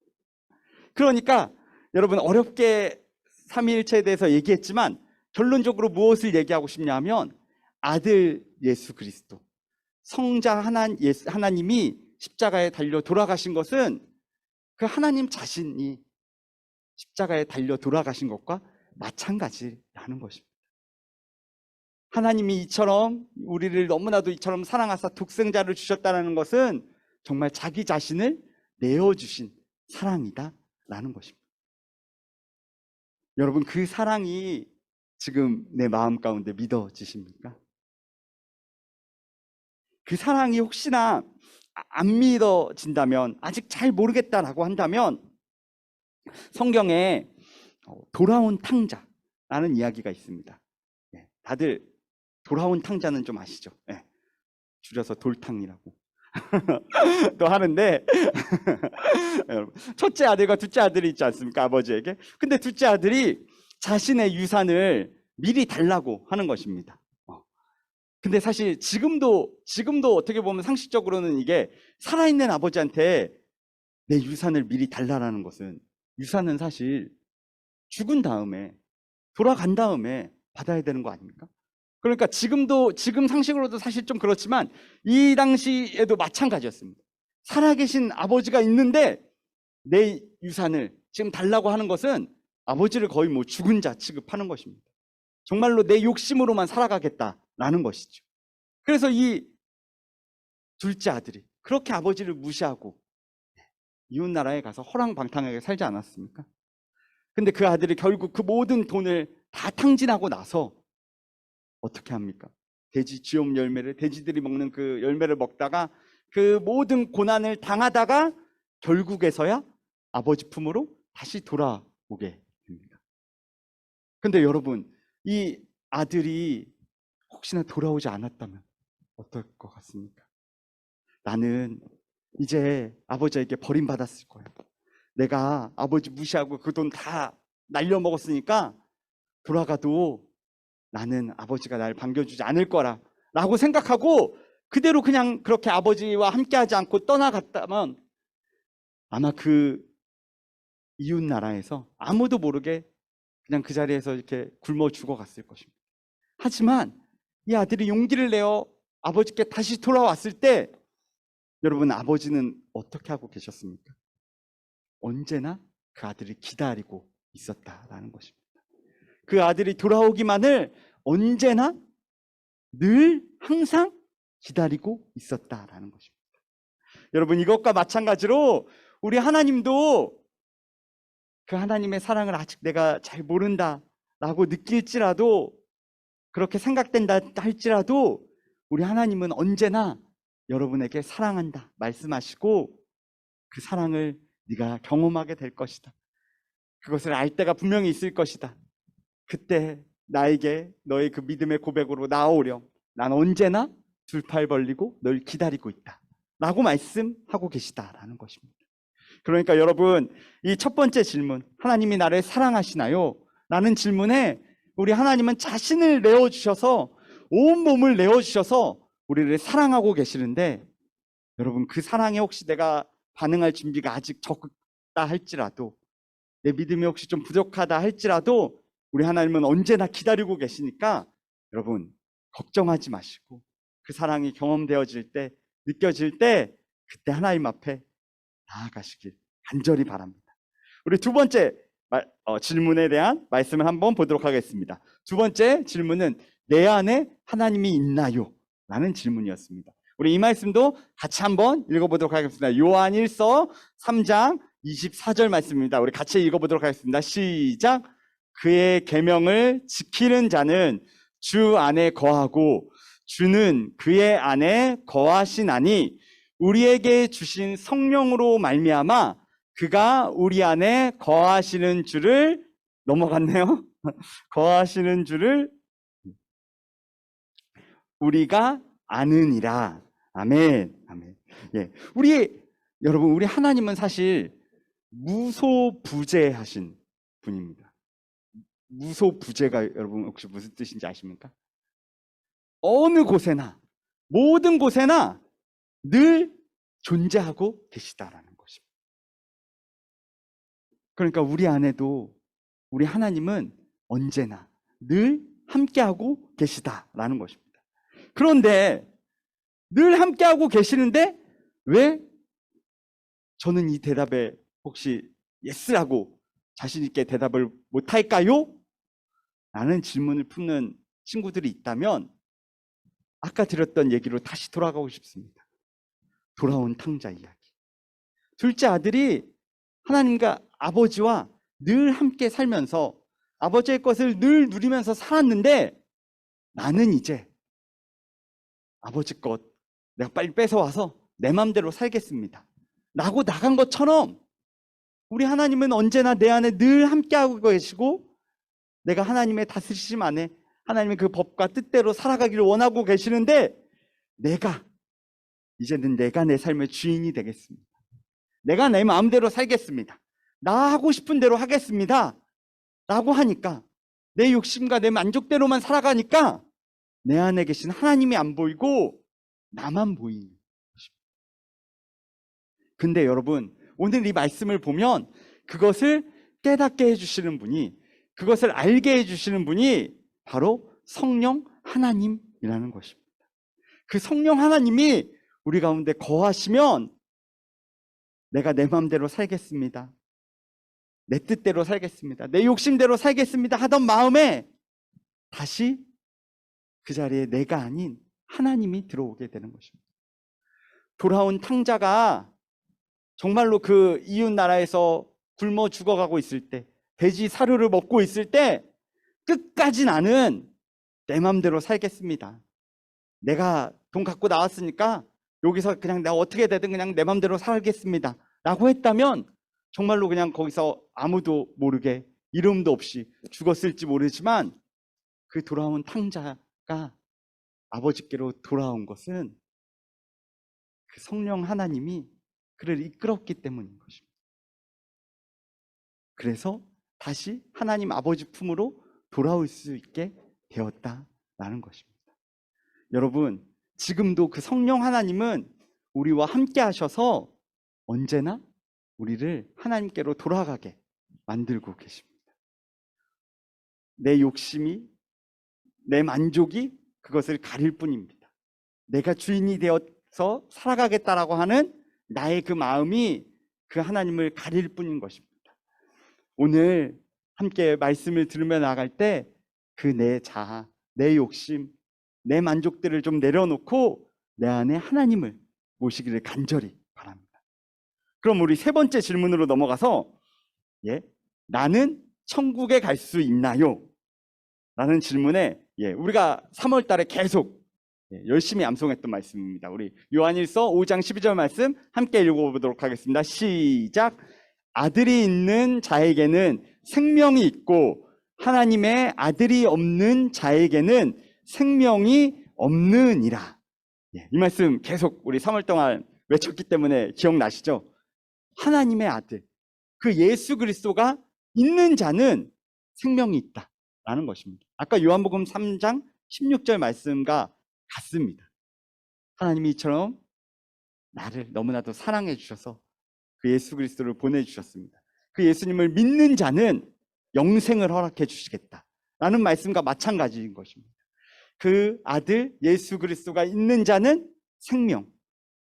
그러니까 여러분, 어렵게 삼위일체에 대해서 얘기했지만 결론적으로 무엇을 얘기하고 싶냐면, 아들 예수 그리스도, 성자 하나님이 십자가에 달려 돌아가신 것은 그 하나님 자신이 십자가에 달려 돌아가신 것과 마찬가지라는 것입니다. 하나님이 이처럼 우리를 너무나도 이처럼 사랑하사 독생자를 주셨다는 것은 정말 자기 자신을 내어주신 사랑이다라는 것입니다. 여러분, 그 사랑이 지금 내 마음 가운데 믿어지십니까? 그 사랑이 혹시나 안 믿어진다면, 아직 잘 모르겠다라고 한다면, 성경에 돌아온 탕자라는 이야기가 있습니다. 다들 돌아온 탕자는 좀 아시죠? 줄여서 돌탕이라고 또 하는데 첫째 아들과 둘째 아들이 있지 않습니까? 아버지에게. 근데 둘째 아들이 자신의 유산을 미리 달라고 하는 것입니다. 근데 사실 지금도 어떻게 보면 상식적으로는 이게 살아있는 아버지한테 내 유산을 미리 달라라는 것은, 유산은 사실 죽은 다음에, 돌아간 다음에 받아야 되는 거 아닙니까? 그러니까 지금 상식으로도 사실 좀 그렇지만 이 당시에도 마찬가지였습니다. 살아계신 아버지가 있는데 내 유산을 지금 달라고 하는 것은 아버지를 거의 뭐 죽은 자 취급하는 것입니다. 정말로 내 욕심으로만 살아가겠다라는 것이죠. 그래서 이 둘째 아들이 그렇게 아버지를 무시하고 이웃 나라에 가서 허랑방탕하게 살지 않았습니까? 근데 그 아들이 결국 그 모든 돈을 다 탕진하고 나서 어떻게 합니까? 돼지 쥐염 열매를, 돼지들이 먹는 그 열매를 먹다가 그 모든 고난을 당하다가 결국에서야 아버지 품으로 다시 돌아오게 됩니다. 근데 여러분, 이 아들이 혹시나 돌아오지 않았다면 어떨 것 같습니까? 나는 이제 아버지에게 버림받았을 거야. 내가 아버지 무시하고 그 돈 다 날려먹었으니까 돌아가도 나는 아버지가 날 반겨주지 않을 거라 라고 생각하고 그대로 그냥 그렇게 아버지와 함께하지 않고 떠나갔다면 아마 그 이웃 나라에서 아무도 모르게 그냥 그 자리에서 이렇게 굶어 죽어갔을 것입니다. 하지만 이 아들이 용기를 내어 아버지께 다시 돌아왔을 때 여러분, 아버지는 어떻게 하고 계셨습니까? 언제나 그 아들을 기다리고 있었다라는 것입니다. 그 아들이 돌아오기만을 언제나 늘 항상 기다리고 있었다라는 것입니다. 여러분, 이것과 마찬가지로 우리 하나님도 그 하나님의 사랑을 아직 내가 잘 모른다라고 느낄지라도, 그렇게 생각된다 할지라도 우리 하나님은 언제나 여러분에게 사랑한다 말씀하시고 그 사랑을 네가 경험하게 될 것이다. 그것을 알 때가 분명히 있을 것이다. 그때 나에게 너의 그 믿음의 고백으로 나아오렴. 난 언제나 두 팔 벌리고 널 기다리고 있다 라고 말씀하고 계시다라는 것입니다. 그러니까 여러분, 이 첫 번째 질문, 하나님이 나를 사랑하시나요? 라는 질문에 우리 하나님은 자신을 내어주셔서, 온 몸을 내어주셔서 우리를 사랑하고 계시는데, 여러분, 그 사랑에 혹시 내가 반응할 준비가 아직 적다 할지라도, 내 믿음이 혹시 좀 부족하다 할지라도 우리 하나님은 언제나 기다리고 계시니까 여러분, 걱정하지 마시고 그 사랑이 경험되어질 때, 느껴질 때 그때 하나님 앞에 나아가시길 간절히 바랍니다. 우리 두 번째 질문에 대한 말씀을 한번 보도록 하겠습니다. 두 번째 질문은 내 안에 하나님이 있나요? 라는 질문이었습니다. 우리 이 말씀도 같이 한번 읽어보도록 하겠습니다. 요한 1서 3장 24절 말씀입니다. 우리 같이 읽어보도록 하겠습니다. 시작. 그의 계명을 지키는 자는 주 안에 거하고 주는 그의 안에 거하시나니 우리에게 주신 성령으로 말미암아 그가 우리 안에 거하시는 줄을, 넘어갔네요. 거하시는 줄을 우리가 아느니라. 아멘. 아멘. 예. 여러분, 우리 하나님은 사실 무소부재하신 분입니다. 무소부재가 여러분 혹시 무슨 뜻인지 아십니까? 어느 곳에나, 모든 곳에나 늘 존재하고 계시다라는 것입니다. 그러니까 우리 안에도 우리 하나님은 언제나 늘 함께하고 계시다라는 것입니다. 그런데 늘 함께하고 계시는데 왜 저는 이 대답에 혹시 예스라고 자신 있게 대답을 못할까요? 라는 질문을 품는 친구들이 있다면 아까 드렸던 얘기로 다시 돌아가고 싶습니다. 돌아온 탕자 이야기. 둘째 아들이 하나님과 아버지와 늘 함께 살면서 아버지의 것을 늘 누리면서 살았는데 나는 이제 아버지 것 내가 빨리 뺏어와서 내 맘대로 살겠습니다 라고 나간 것처럼 우리 하나님은 언제나 내 안에 늘 함께하고 계시고 내가 하나님의 다스리심 안에 하나님의 그 법과 뜻대로 살아가기를 원하고 계시는데 이제는 내가 내 삶의 주인이 되겠습니다. 내가 내 마음대로 살겠습니다. 나 하고 싶은 대로 하겠습니다 라고 하니까 내 욕심과 내 만족대로만 살아가니까 내 안에 계신 하나님이 안 보이고 나만 보이는 것입니다. 근데 여러분, 오늘 이 말씀을 보면 그것을 깨닫게 해주시는 분이, 그것을 알게 해주시는 분이 바로 성령 하나님이라는 것입니다. 그 성령 하나님이 우리 가운데 거하시면 내가 내 마음대로 살겠습니다, 내 뜻대로 살겠습니다, 내 욕심대로 살겠습니다 하던 마음에 다시 그 자리에 내가 아닌 하나님이 들어오게 되는 것입니다. 돌아온 탕자가 정말로 그 이웃 나라에서 굶어 죽어가고 있을 때, 돼지 사료를 먹고 있을 때 끝까지 나는 내 맘대로 살겠습니다. 내가 돈 갖고 나왔으니까 여기서 그냥 내가 어떻게 되든 그냥 내 맘대로 살겠습니다 라고 했다면 정말로 그냥 거기서 아무도 모르게 이름도 없이 죽었을지 모르지만, 그 돌아온 탕자가 아버지께로 돌아온 것은 그 성령 하나님이 그를 이끌었기 때문인 것입니다. 그래서 다시 하나님 아버지 품으로 돌아올 수 있게 되었다라는 것입니다. 여러분, 지금도 그 성령 하나님은 우리와 함께 하셔서 언제나 우리를 하나님께로 돌아가게 만들고 계십니다. 내 욕심이, 내 만족이 그것을 가릴 뿐입니다. 내가 주인이 되어서 살아가겠다라고 하는 나의 그 마음이 그 하나님을 가릴 뿐인 것입니다. 오늘 함께 말씀을 들으며 나갈 때 그 내 자아, 내 욕심, 내 만족들을 좀 내려놓고 내 안에 하나님을 모시기를 간절히 바랍니다. 그럼 우리 세 번째 질문으로 넘어가서 나는 천국에 갈 수 있나요? 라는 질문에 우리가 3월 달에 계속 열심히 암송했던 말씀입니다. 우리 요한일서 5장 12절 말씀 함께 읽어보도록 하겠습니다. 시작. 아들이 있는 자에게는 생명이 있고 하나님의 아들이 없는 자에게는 생명이 없느니라. 이 말씀 계속 우리 3월 동안 외쳤기 때문에 기억나시죠? 하나님의 아들, 그 예수 그리스도가 있는 자는 생명이 있다라는 것입니다. 아까 요한복음 3장 16절 말씀과 같습니다. 하나님이 이처럼 나를 너무나도 사랑해 주셔서 그 예수 그리스도를 보내주셨습니다. 그 예수님을 믿는 자는 영생을 허락해 주시겠다라는 말씀과 마찬가지인 것입니다. 그 아들 예수 그리스도가 있는 자는 생명,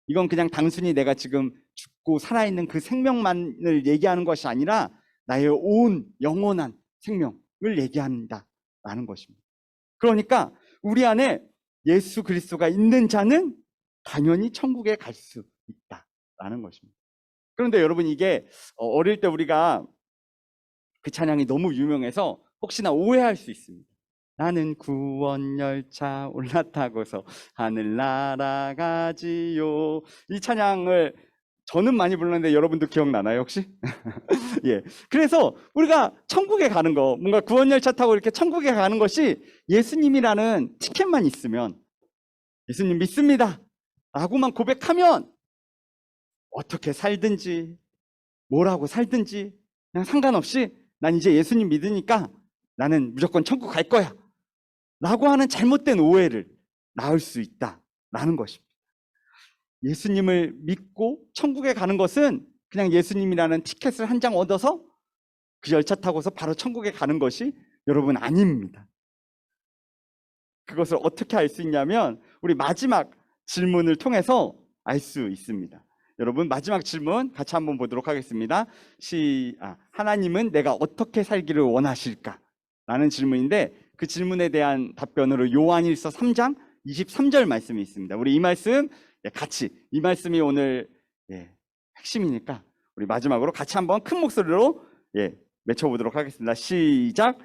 이건 그냥 단순히 내가 지금 죽고 살아있는 그 생명만을 얘기하는 것이 아니라 나의 온 영원한 생명을 얘기한다라는 것입니다. 그러니까 우리 안에 예수 그리스도가 있는 자는 당연히 천국에 갈 수 있다라는 것입니다. 그런데 여러분, 이게 어릴 때 우리가 그 찬양이 너무 유명해서 혹시나 오해할 수 있습니다. 나는 구원 열차 올라타고서 하늘 날아가지요. 이 찬양을 저는 많이 불렀는데 여러분도 기억나나요 혹시? 그래서 우리가 천국에 가는 거, 뭔가 구원 열차 타고 이렇게 천국에 가는 것이 예수님이라는 티켓만 있으면, 예수님 믿습니다 라고만 고백하면 어떻게 살든지 뭐라고 살든지 그냥 상관없이 난 이제 예수님 믿으니까 나는 무조건 천국 갈 거야 라고 하는 잘못된 오해를 낳을 수 있다라는 것입니다. 예수님을 믿고 천국에 가는 것은 그냥 예수님이라는 티켓을 한 장 얻어서 그 열차 타고서 바로 천국에 가는 것이 여러분 아닙니다. 그것을 어떻게 알 수 있냐면 우리 마지막 질문을 통해서 알 수 있습니다. 여러분, 마지막 질문 같이 한번 보도록 하겠습니다. 하나님은 내가 어떻게 살기를 원하실까? 라는 질문인데, 그 질문에 대한 답변으로 요한일서 3장 23절 말씀이 있습니다. 우리 이 말씀 같이, 이 말씀이 오늘 핵심이니까 우리 마지막으로 같이 한번 큰 목소리로 외쳐보도록 하겠습니다. 시작.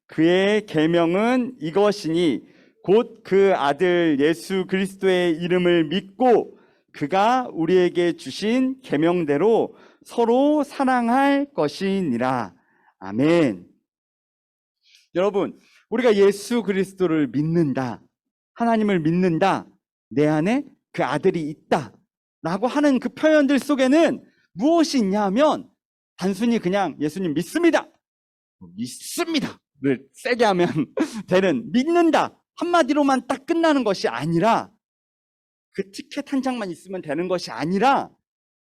그의 계명은 이것이니 곧 그 아들 예수 그리스도의 이름을 믿고 그가 우리에게 주신 계명대로 서로 사랑할 것이니라. 아멘. 여러분, 우리가 예수 그리스도를 믿는다, 하나님을 믿는다, 내 안에 그 아들이 있다 라고 하는 그 표현들 속에는 무엇이 있냐 하면 단순히 그냥 예수님 믿습니다, 믿습니다를 세게 하면 되는 믿는다 한마디로만 딱 끝나는 것이 아니라, 그 티켓 한 장만 있으면 되는 것이 아니라,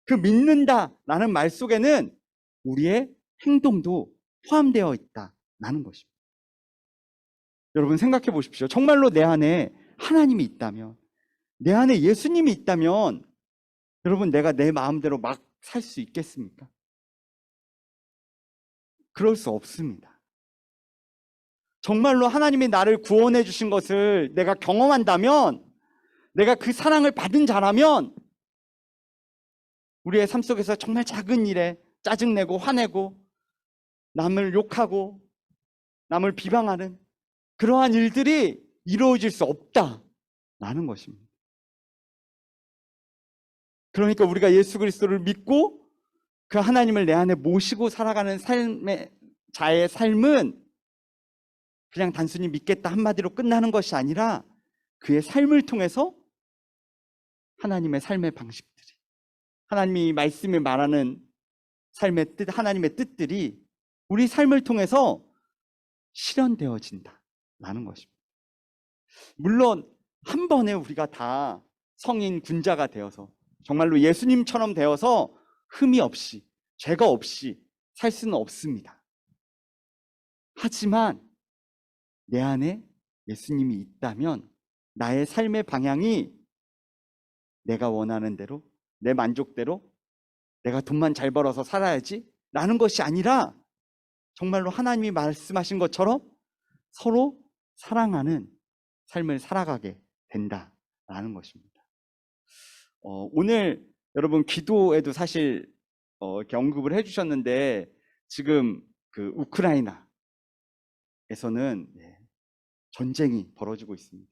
그 믿는다라는 말 속에는 우리의 행동도 포함되어 있다라는 것입니다. 여러분 생각해 보십시오. 정말로 내 안에 하나님이 있다면, 내 안에 예수님이 있다면 여러분, 내가 내 마음대로 막 살 수 있겠습니까? 그럴 수 없습니다. 정말로 하나님이 나를 구원해 주신 것을 내가 경험한다면, 내가 그 사랑을 받은 자라면 우리의 삶 속에서 정말 작은 일에 짜증내고 화내고 남을 욕하고 남을 비방하는 그러한 일들이 이루어질 수 없다라는 것입니다. 그러니까 우리가 예수 그리스도를 믿고 그 하나님을 내 안에 모시고 살아가는 자의 삶은 그냥 단순히 믿겠다 한마디로 끝나는 것이 아니라 그의 삶을 통해서 하나님의 삶의 방식들이, 하나님이 말씀에 말하는 삶의 뜻, 하나님의 뜻들이 우리 삶을 통해서 실현되어진다라는 것입니다. 물론 한 번에 우리가 다 성인 군자가 되어서 정말로 예수님처럼 되어서 흠이 없이, 죄가 없이 살 수는 없습니다. 하지만 내 안에 예수님이 있다면 나의 삶의 방향이 내가 원하는 대로, 내 만족대로, 내가 돈만 잘 벌어서 살아야지 라는 것이 아니라 정말로 하나님이 말씀하신 것처럼 서로 사랑하는 삶을 살아가게 된다라는 것입니다. 오늘 여러분 기도에도 사실 이렇게 언급을 해주셨는데 지금 그 우크라이나에서는 전쟁이 벌어지고 있습니다.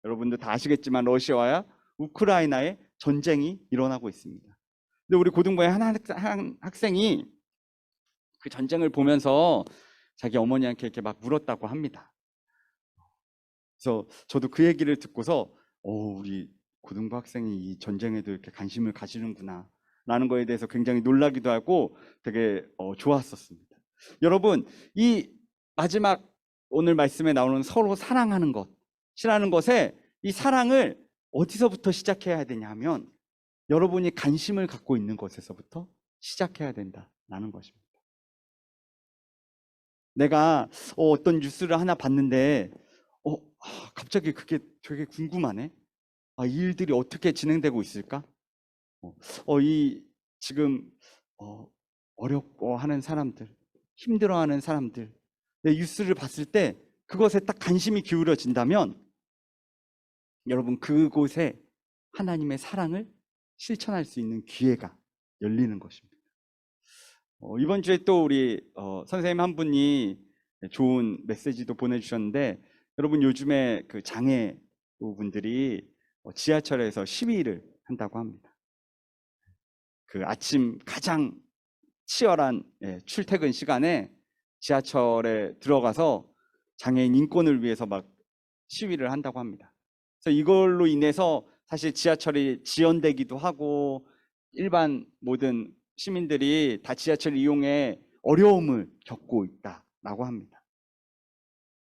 여러분들 다 아시겠지만 러시아와 우크라이나의 전쟁이 일어나고 있습니다. 근데 우리 고등부의 한 학생이 그 전쟁을 보면서 자기 어머니한테 이렇게 막 물었다고 합니다. 그래서 저도 그 얘기를 듣고서 우리 고등부 학생이 이 전쟁에도 이렇게 관심을 가지는구나 라는 거에 대해서 굉장히 놀라기도 하고 되게 좋았었습니다. 여러분, 이 마지막 오늘 말씀에 나오는 서로 사랑하는 것이라는 것에 이 사랑을 어디서부터 시작해야 되냐 하면 여러분이 관심을 갖고 있는 것에서부터 시작해야 된다라는 것입니다. 내가 어떤 뉴스를 하나 봤는데 갑자기 그게 되게 궁금하네. 이 일들이 어떻게 진행되고 있을까? 지금 어렵고하는 사람들, 힘들어하는 사람들, 내 뉴스를 봤을 때 그것에 딱 관심이 기울어진다면 여러분 그곳에 하나님의 사랑을 실천할 수 있는 기회가 열리는 것입니다. 이번 주에 또 우리 선생님 한 분이 좋은 메시지도 보내주셨는데 여러분 요즘에 그 장애분들이 지하철에서 시위를 한다고 합니다. 그 아침 가장 치열한 출퇴근 시간에 지하철에 들어가서 장애인 인권을 위해서 막 시위를 한다고 합니다. 그래서 이걸로 인해서 사실 지하철이 지연되기도 하고 일반 모든 시민들이 다 지하철을 이용해 어려움을 겪고 있다라고 합니다.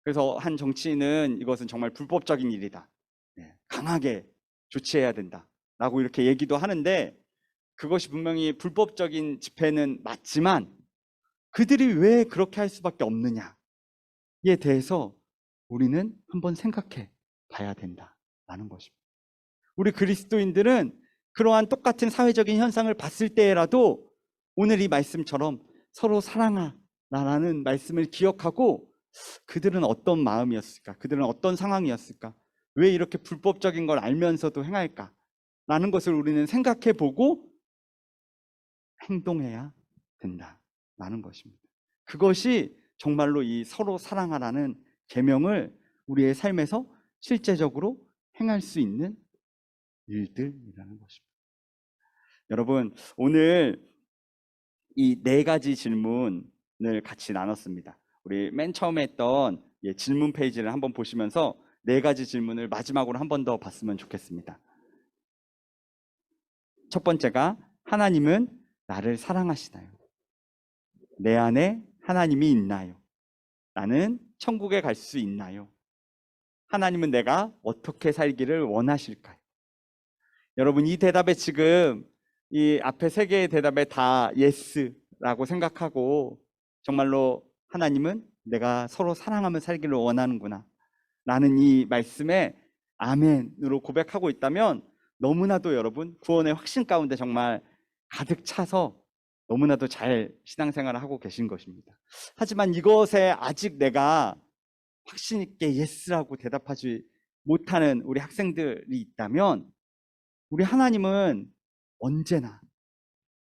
그래서 한 정치인은 이것은 정말 불법적인 일이다. 강하게 조치해야 된다라고 이렇게 얘기도 하는데 그것이 분명히 불법적인 집회는 맞지만 그들이 왜 그렇게 할 수밖에 없느냐에 대해서 우리는 한번 생각해 봐야 된다라는 것입니다. 우리 그리스도인들은 그러한 똑같은 사회적인 현상을 봤을 때라도 오늘 이 말씀처럼 서로 사랑하라는 말씀을 기억하고 그들은 어떤 마음이었을까? 그들은 어떤 상황이었을까? 왜 이렇게 불법적인 걸 알면서도 행할까? 라는 것을 우리는 생각해 보고 행동해야 된다라는 것입니다. 그것이 정말로 이 서로 사랑하라는 계명을 우리의 삶에서 실제적으로 행할 수 있는 일들이라는 것입니다. 여러분, 오늘 이 4가지 질문을 같이 나눴습니다. 우리 맨 처음에 했던 질문 페이지를 한번 보시면서 4가지 질문을 마지막으로 한 번 더 봤으면 좋겠습니다. 첫 번째가 하나님은 나를 사랑하시나요? 내 안에 하나님이 있나요? 나는 천국에 갈 수 있나요? 하나님은 내가 어떻게 살기를 원하실까요? 여러분 이 대답에 지금 이 앞에 3개의 대답에 다 예스라고 생각하고 정말로 하나님은 내가 서로 사랑하며 살기를 원하는구나 라는 이 말씀에 아멘으로 고백하고 있다면 너무나도 여러분 구원의 확신 가운데 정말 가득 차서 너무나도 잘 신앙생활을 하고 계신 것입니다. 하지만 이것에 아직 내가 확신 있게 예스라고 대답하지 못하는 우리 학생들이 있다면 우리 하나님은 언제나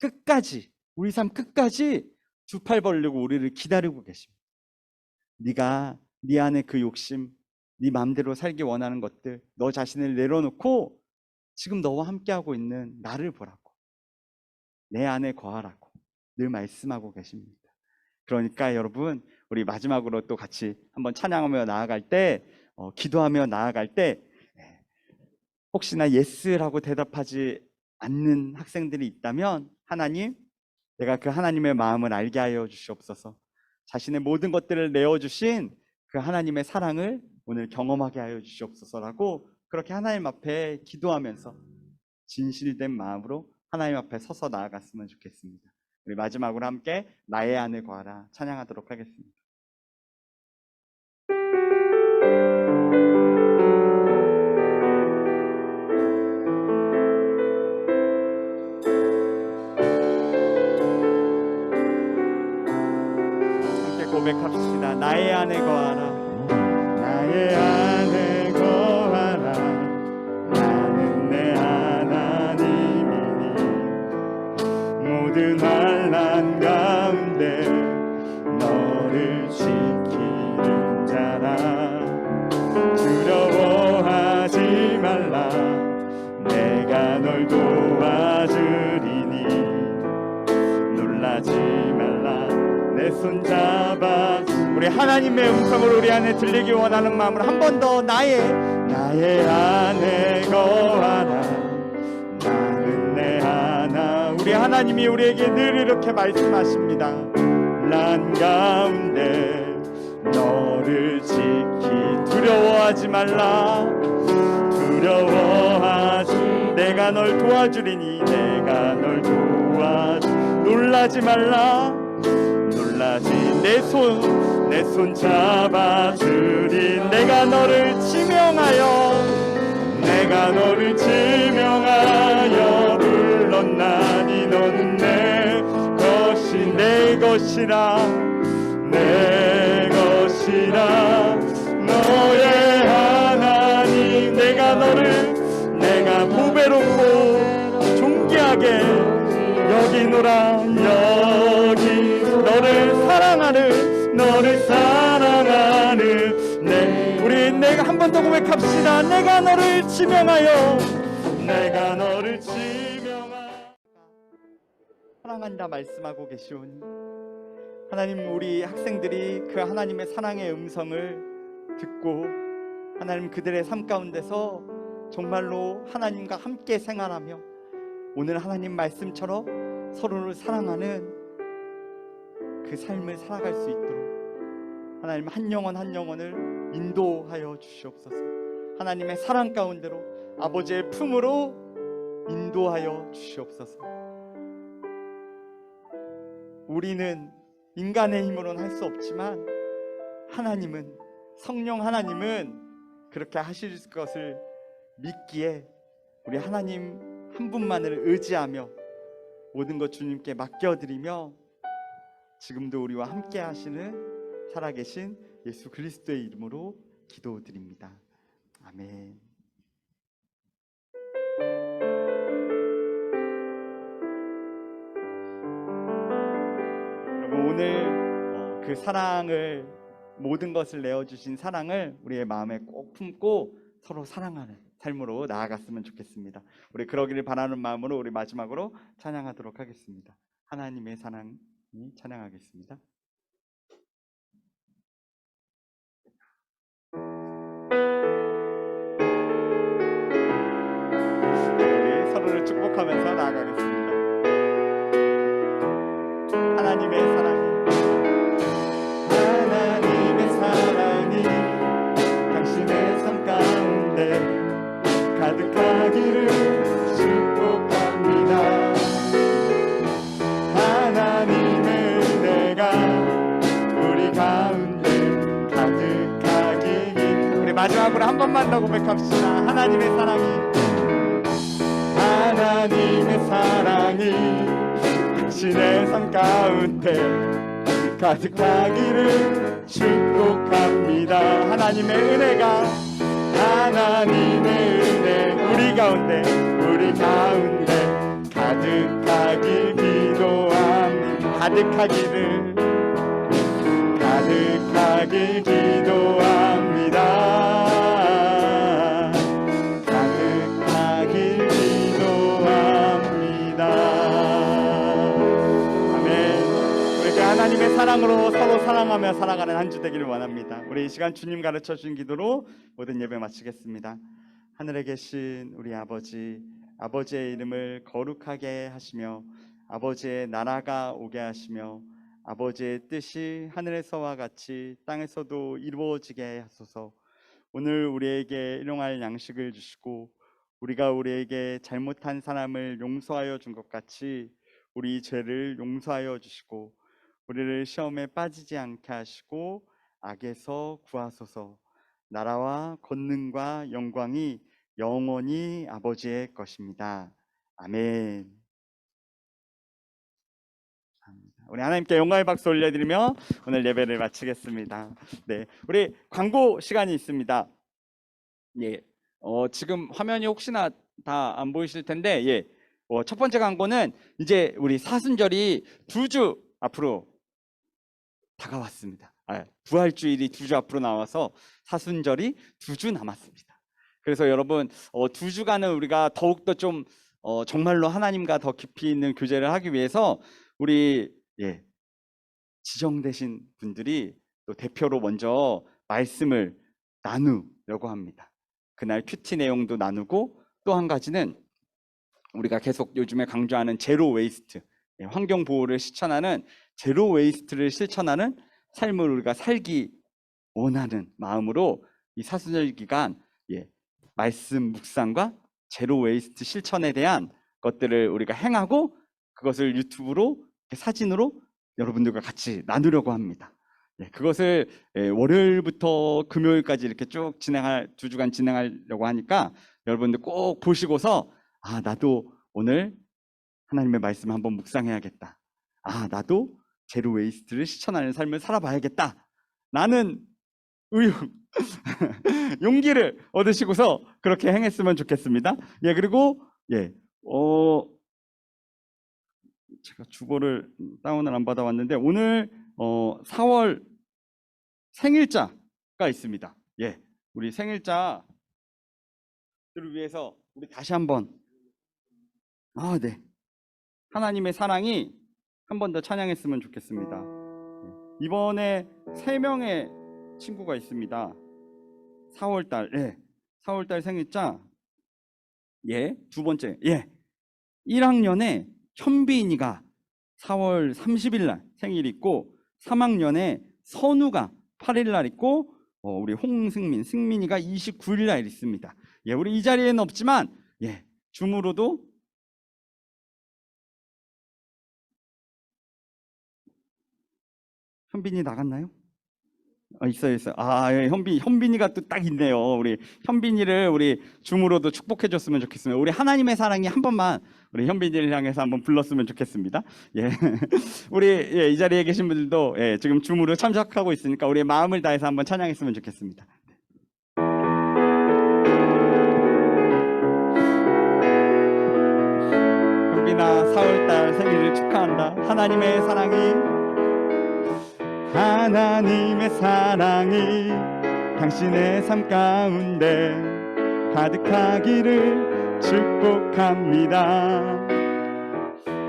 끝까지, 우리 삶 끝까지 두 팔 벌리고 우리를 기다리고 계십니다. 네가 네 안에 그 욕심, 네 마음대로 살기 원하는 것들, 너 자신을 내려놓고 지금 너와 함께하고 있는 나를 보라고, 내 안에 거하라고 늘 말씀하고 계십니다. 그러니까 여러분, 우리 마지막으로 또 같이 한번 찬양하며 나아갈 때, 기도하며 나아갈 때, 혹시나 예스라고 대답하지 않는 학생들이 있다면, 하나님, 내가 그 하나님의 마음을 알게 하여 주시옵소서. 자신의 모든 것들을 내어주신 그 하나님의 사랑을 오늘 경험하게 하여 주시옵소서라고, 그렇게 하나님 앞에 기도하면서 진실된 마음으로 하나님 앞에 서서 나아갔으면 좋겠습니다. 우리 마지막으로 함께 나의 안에 거하라 찬양하도록 하겠습니다. 함께 고백합시다. 나의 안에 거하라. 나의 안에 거하라. 나는 내 하나님이니 모든 환난 가운데 너를 지키는 자라. 두려워하지 말라. 내가 널 도와주리니 놀라지 말라. 내 손 잡아. 우리 하나님의 음성을 우리 안에 들리기 원하는 마음으로 한 번 더 나의 안에 거하라. 나는 내 하나. 우리 하나님이 우리에게 늘 이렇게 말씀하십니다. 난 가운데 너를 지키. 두려워하지 말라. 두려워하지. 내가 널 도와주리니 내가 널 도와주. 놀라지 말라. 놀라지. 내 손 잡아주리. 내가 너를 지명하여. 내가 너를 지명하여 불렀나니 너는 내 것이 내 것이라. 내 것이라. 너의 하나님. 내가 보배롭고 존귀하게 여기노라. 여기 너를 사랑하는 우리 내가 한 번 더 고백합시다. 내가 너를 지명하여. 내가 너를 지명하여 사랑한다 말씀하고 계시오니, 하나님, 우리 학생들이 그 하나님의 사랑의 음성을 듣고 하나님 그들의 삶 가운데서 정말로 하나님과 함께 생활하며 오늘 하나님 말씀처럼 서로를 사랑하는 그 삶을 살아갈 수 있도록 하나님 한 영혼 한 영혼을 인도하여 주시옵소서. 하나님의 사랑 가운데로, 아버지의 품으로 인도하여 주시옵소서. 우리는 인간의 힘으로는 할 수 없지만 하나님은, 성령 하나님은 그렇게 하실 것을 믿기에 우리 하나님 한 분만을 의지하며 모든 것 주님께 맡겨드리며 지금도 우리와 함께 하시는 살아계신 예수 그리스도의 이름으로 기도드립니다. 아멘. 여러분, 오늘 그 사랑을, 모든 것을 내어주신 사랑을 우리의 마음에 꼭 품고 서로 사랑하는 삶으로 나아갔으면 좋겠습니다. 우리 그러기를 바라는 마음으로 우리 마지막으로 찬양하도록 하겠습니다. 하나님의 사랑이 찬양하겠습니다. 우리 서로를 축복하면서 나아가겠습니다. 하나님의 사랑이, 하나님의 사랑이 당신의 삶 가운데 가득하기를 축복합니다. 하나님의 은혜가 우리 가운데 가득하기를. 우리 마지막으로 한 번만 더 고백합시다. 하나님의 사랑이, 하나님의 사랑이 당신의 삶 가운데 가득하기를 축복합니다. 하나님의 은혜가, 하나님의 은혜 우리 가운데 가득하길 기도합니다. 가득하길 기도합니다. 가득하길 기도합니다. 아멘. 우리 하나님의 사랑으로 서로 사랑하며 살아가는 한 주 되기를 원합니다. 우리 이 시간 주님 가르쳐 주신 기도로 모든 예배 마치겠습니다. 하늘에 계신 우리 아버지, 아버지의 이름을 거룩하게 하시며 아버지의 나라가 오게 하시며 아버지의 뜻이 하늘에서와 같이 땅에서도 이루어지게 하소서. 오늘 우리에게 일용할 양식을 주시고 우리가 우리에게 잘못한 사람을 용서하여 준 것 같이 우리 죄를 용서하여 주시고 우리를 시험에 빠지지 않게 하시고 악에서 구하소서. 나라와 권능과 영광이 영원히 아버지의 것입니다. 아멘. 우리 하나님께 영광의 박수 올려드리며 오늘 예배를 마치겠습니다. 네, 우리 광고 시간이 있습니다. 예, 지금 화면이 혹시나 다 안 보이실 텐데, 예, 첫 번째 광고는 이제 우리 사순절이 2주 앞으로 다가왔습니다. 부활주일이 2주 앞으로 나와서 사순절이 2주 남았습니다. 그래서 여러분 2주간은 우리가 더욱더 좀 정말로 하나님과 더 깊이 있는 교제를 하기 위해서 우리 지정되신 분들이 또 대표로 먼저 말씀을 나누려고 합니다. 그날 큐티 내용도 나누고 또 한 가지는 우리가 계속 요즘에 강조하는 제로 웨이스트, 환경 보호를 실천하는 제로 웨이스트를 실천하는 삶을 우리가 살기 원하는 마음으로 이 사순절 기간 말씀 묵상과 제로 웨이스트 실천에 대한 것들을 우리가 행하고 그것을 유튜브로 사진으로 여러분들과 같이 나누려고 합니다. 그것을 월요일부터 금요일까지 이렇게 쭉 2주간 진행하려고 하니까 여러분들 꼭 보시고서 나도 오늘 하나님의 말씀 한번 묵상해야겠다. 나도 제로 웨이스트를 실천하는 삶을 살아봐야겠다. 나는 용기를 얻으시고서 그렇게 행했으면 좋겠습니다. 그리고 제가 주보를 다운을 안 받아왔는데 오늘 4월 생일자가 있습니다. 우리 생일자들을 위해서 우리 다시 한번 하나님의 사랑이 한 번 더 찬양했으면 좋겠습니다. 이번에 3명의 친구가 있습니다. 4월달 생일자 두 번째 1학년에 현빈이가 4월 30일 날 생일이 있고 3학년에 선우가 8일 날 있고 우리 홍승민, 승민이가 29일 날 있습니다. 우리 이 자리에는 없지만 줌으로도 현빈이 나갔나요? 있어요. 현빈이가 또 딱 있네요. 우리 현빈이를 우리 줌으로도 축복해 줬으면 좋겠습니다. 우리 하나님의 사랑이 한 번만 우리 현빈이를 향해서 한번 불렀으면 좋겠습니다. 우리 이 자리에 계신 분들도 지금 줌으로 참석하고 있으니까 우리 마음을 다해서 한번 찬양했으면 좋겠습니다. 현빈아, 4월달 생일을 축하한다. 하나님의 사랑이 당신의 삶 가운데 가득하기를 축복합니다.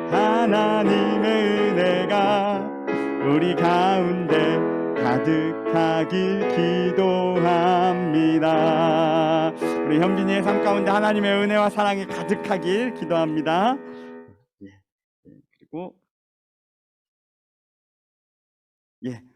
하나님의 은혜가 우리 가운데 가득하길 기도합니다. 우리 현빈이의 삶 가운데 하나님의 은혜와 사랑이 가득하길 기도합니다. 그리고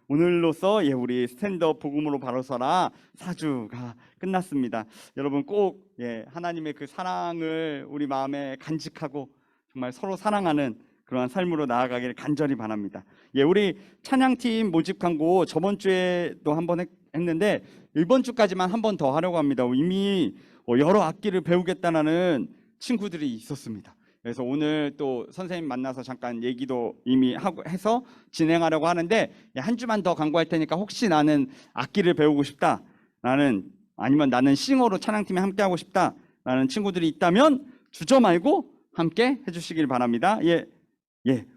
오늘로써 우리 스탠드업 복음으로 바로 서라 4주가 끝났습니다. 여러분 꼭 하나님의 그 사랑을 우리 마음에 간직하고 정말 서로 사랑하는 그러한 삶으로 나아가기를 간절히 바랍니다. 우리 찬양팀 모집 광고 저번 주에도 한번 했는데 이번 주까지만 한 번 더 하려고 합니다. 이미 여러 악기를 배우겠다는 친구들이 있었습니다. 그래서 오늘 또 선생님 만나서 잠깐 얘기도 이미 하고 해서 진행하려고 하는데 한 주만 더 광고할 테니까 혹시 나는 악기를 배우고 싶다, 아니면 나는 싱어로 찬양팀에 함께 하고 싶다 라는 친구들이 있다면 주저 말고 함께 해주시길 바랍니다.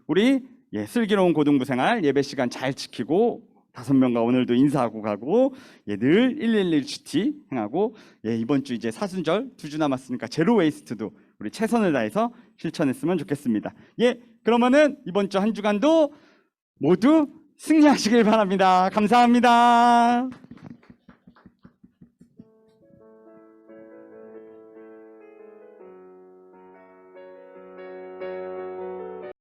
우리 슬기로운 고등부 생활 예배 시간 잘 지키고 5명과 오늘도 인사하고 가고 늘 111 GT 행하고 이번 주 이제 사순절 2주 남았으니까 제로 웨이스트도 우리 최선을 다해서 실천했으면 좋겠습니다. 그러면은 이번 주 한 주간도 모두 승리하시길 바랍니다. 감사합니다.